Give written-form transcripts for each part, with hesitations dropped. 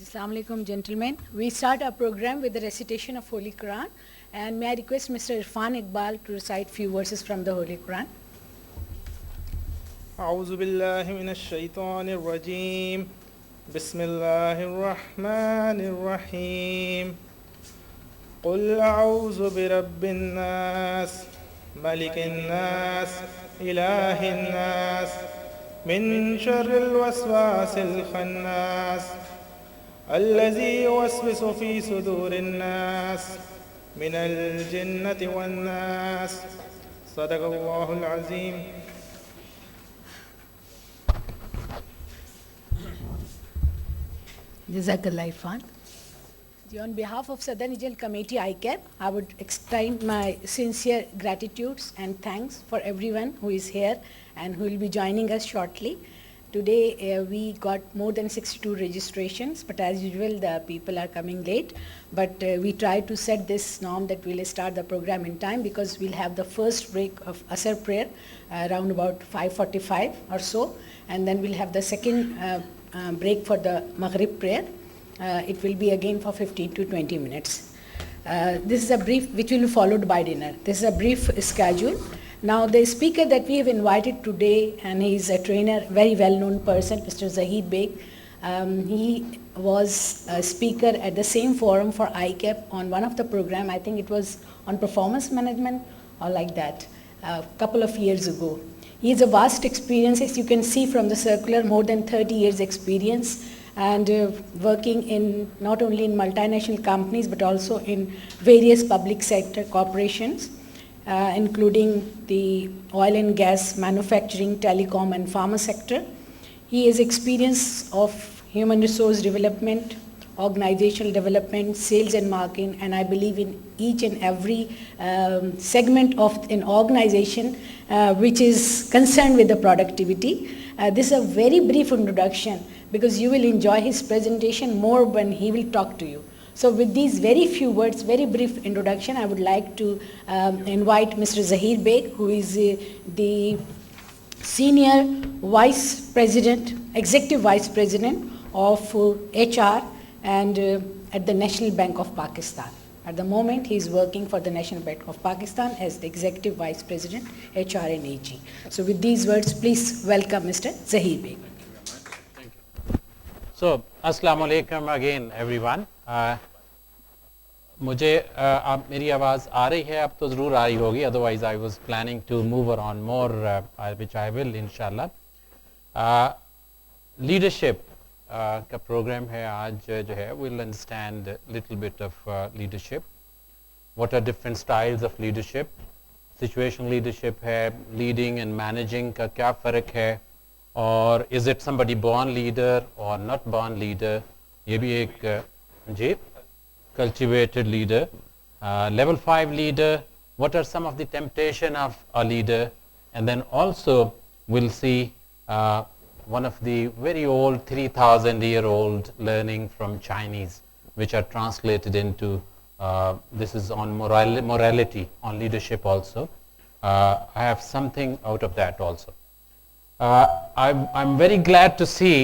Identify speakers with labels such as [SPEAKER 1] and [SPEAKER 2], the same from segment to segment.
[SPEAKER 1] Assalamu alaikum, gentlemen. We start our program with the recitation of Holy Quran, and may I request Mr. Irfan Iqbal to recite few verses from the Holy Quran.
[SPEAKER 2] أعوذ بالله من الشيطان الرجيم بسم الله الرحمن الرحيم قل أعوذ برب الناس ملك الناس إله الناس من شر الوسواس الخناس الذي يوسوس في صدور الناس من الجنة والناس صدق الله العظيم.
[SPEAKER 1] Jazakallah Irfan. On behalf of Southern Regional Committee ICAP, I would extend my sincere gratitudes and thanks for everyone who is here and who will be joining us shortly. Today we got more than 62 registrations, but as usual the people are coming late. But we try to set this norm that we'll start the program in time because we'll have the first break of Asr prayer around about 5:45 or so, and then we'll have the second break for the Maghrib prayer. It will be again for 15 to 20 minutes. This is a brief, which will be followed by dinner. This is a brief schedule. Now the speaker that we have invited today, and he is a trainer, very well-known person, Mr. Zahid Beg. He was a speaker at the same forum for ICAP on one of the program. I think it was on performance management or like that, a couple of years ago. He has a vast experience, as you can see from the circular, more than 30 years experience, and working in not only in multinational companies but also in various public sector corporations, including the oil and gas, manufacturing, telecom and pharma sector. He has experience of human resource development, organizational development, sales and marketing, and I believe in each and every segment of an organization which is concerned with the productivity. This is a very brief introduction because you will enjoy his presentation more when he will talk to you. So with these very few words, very brief introduction, I would like to invite Mr. Zahid Beg, who is the Senior Vice President, Executive Vice President of HR and at the National Bank of Pakistan. At the moment, he is working for the National Bank of Pakistan as the Executive Vice President, HR and AG. So with these words, please welcome Mr. Zahid Beg.
[SPEAKER 3] Thank you. So, Assalamu alaikum again, everyone. मुझे आप मेरी आवाज़ आ रही है, अब तो ज़रूर आ रही होगी, otherwise I was planning to move on more which I will इंशाल्लाह. लीडरशिप का प्रोग्राम है आज जो है, will understand little bit of leadership, what are different styles of leadership. Situational leadership है, लीडिंग एंड मैनेजिंग का क्या फ़र्क है, और is it somebody born leader और नॉट बॉर्न लीडर, ये भी एक जी cultivated leader. Level 5 leader, what are some of the temptation of a leader, and then also we'll see one of the very old 3,000-year-old learning from Chinese, which are translated into this is on morality, on leadership also. I have something out of that also. I'm very glad to see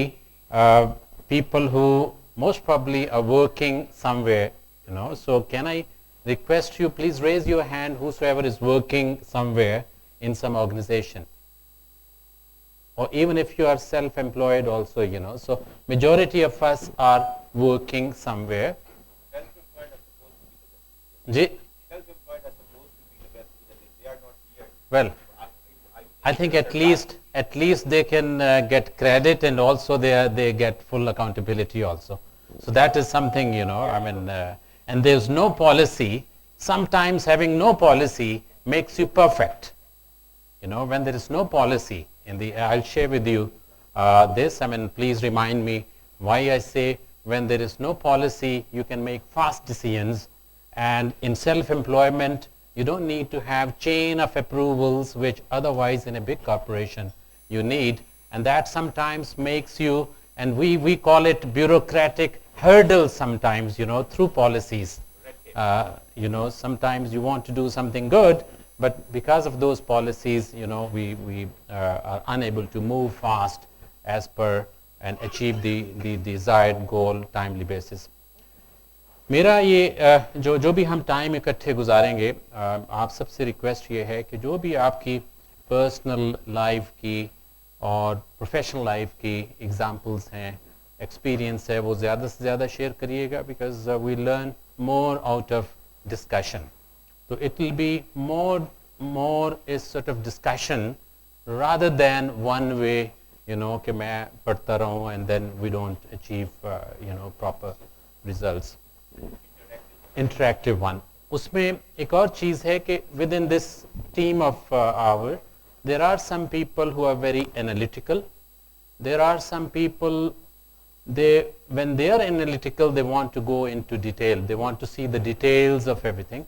[SPEAKER 3] people who most probably are working somewhere, you know. So can I request you, please raise your hand, whosoever is working somewhere in some organization, or even if you are self-employed also, you know. So majority of us are working somewhere.
[SPEAKER 4] Self-employed are supposed to be the best. Self-employed are supposed to be the best leaders. If they are not here,
[SPEAKER 3] Well, I think at least they can get credit, and also they get full accountability also. So that is something, you know. I mean, and there's no policy. Sometimes having no policy makes you perfect. You know, when there is no policy in the, I'll share with you this. I mean, please remind me why I say when there is no policy, you can make fast decisions, and in self-employment, you don't need to have chain of approvals, which otherwise in a big corporation you need, and that sometimes makes you, and we call it bureaucratic hurdles sometimes, you know, through policies. You know, sometimes you want to do something good, but because of those policies, you know, we are unable to move fast as per and achieve the desired goal timely basis. मेरा ये जो भी हम time इकट्ठे गुजारेंगे, आप सबसे request ये है कि जो भी आपकी पर्सनल लाइफ की और प्रोफेशनल लाइफ की एग्जांपल्स हैं, एक्सपीरियंस है, वो ज़्यादा से ज़्यादा शेयर करिएगा, because we learn more out of discussion. तो it will be more is sort of discussion rather than one way, कि मैं पढ़ता रहूँ and then we don't achieve proper results. Interactive one. उसमें एक और चीज़ है कि within this team of our, there are some people who are very analytical. There are some people, when they are analytical, they want to go into detail. They want to see the details of everything.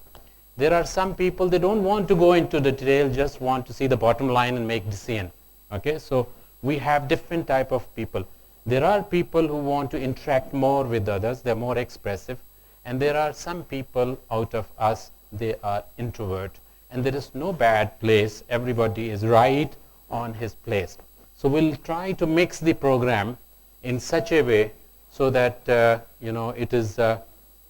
[SPEAKER 3] There are some people, they don't want to go into the detail, just want to see the bottom line and make decision. Okay, so we have different type of people. There are people who want to interact more with others, they're more expressive. And there are some people out of us, they are introvert. And there is no bad place, everybody is right on his place. So we'll try to mix the program in such a way so that, it is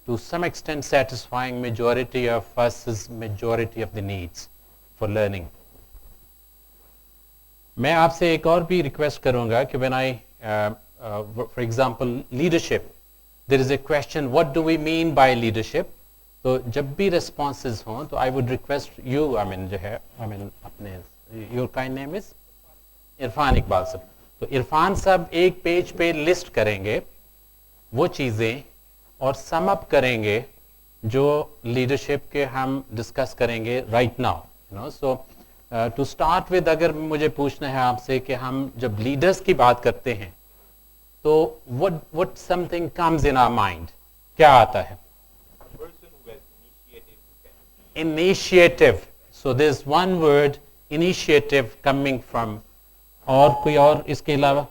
[SPEAKER 3] to some extent satisfying majority of us, majority of the needs for learning. मैं आपसे एक और भी request करूंगा कि when I, for example, leadership, there is a question, what do we mean by leadership? तो जब भी responses हों, तो I would request you, अपने, your kind name is? Irfan Iqbal साहब. तो इरफान साहब एक पेज पे लिस्ट करेंगे वो चीज़ें और सम अप करेंगे जो लीडरशिप के हम डिस्कस करेंगे right now. So to start with, अगर मुझे पूछना है आपसे कि हम जब लीडर्स की बात करते हैं तो what something comes in our mind, क्या आता है? Initiative. So there is one word, initiative, coming from. और कोई और इसके अलावा?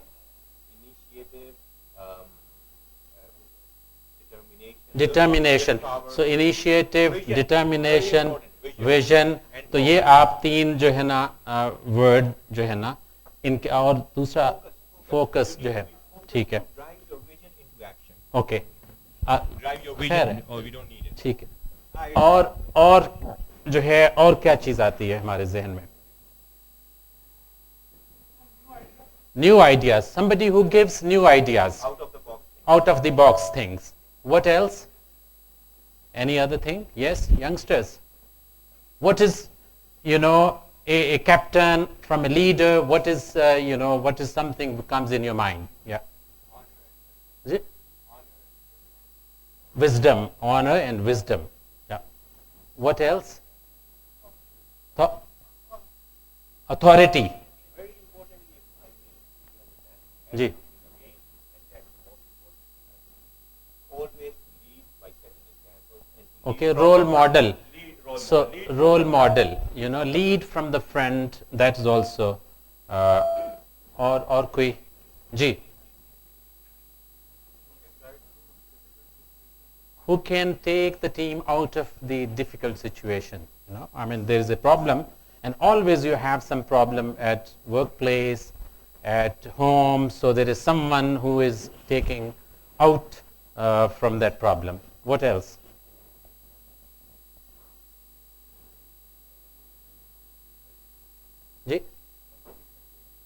[SPEAKER 3] Determination. So initiative, determination, vision. तो ये आप तीन जो है ना वर्ड जो है ना इनके, और दूसरा फोकस जो है, ठीक है,
[SPEAKER 4] Drive your vision into action.
[SPEAKER 3] Okay,
[SPEAKER 4] Drive your vision, or we don't need it.
[SPEAKER 3] ठीक है. और जो है और क्या चीज आती है हमारे जहन में? New ideas. Somebody who gives new ideas.
[SPEAKER 4] Out of the box.
[SPEAKER 3] Out of the box things. What else? Any other thing? Yes, youngsters. What is, a captain from a leader? What is, what is something that comes in your mind? Yeah. Is it? Wisdom, honor and wisdom. Yeah. What else? Authority.
[SPEAKER 4] Very importantly, if I may,
[SPEAKER 3] Ji.
[SPEAKER 4] always lead by setting examples. And
[SPEAKER 3] Okay, role model. So role model, lead from the front. That is also, or koi, ji. Who can take the team out of the difficult situation? There is a problem, and always you have some problem at workplace, at home. So there is someone who is taking out from that problem. What else?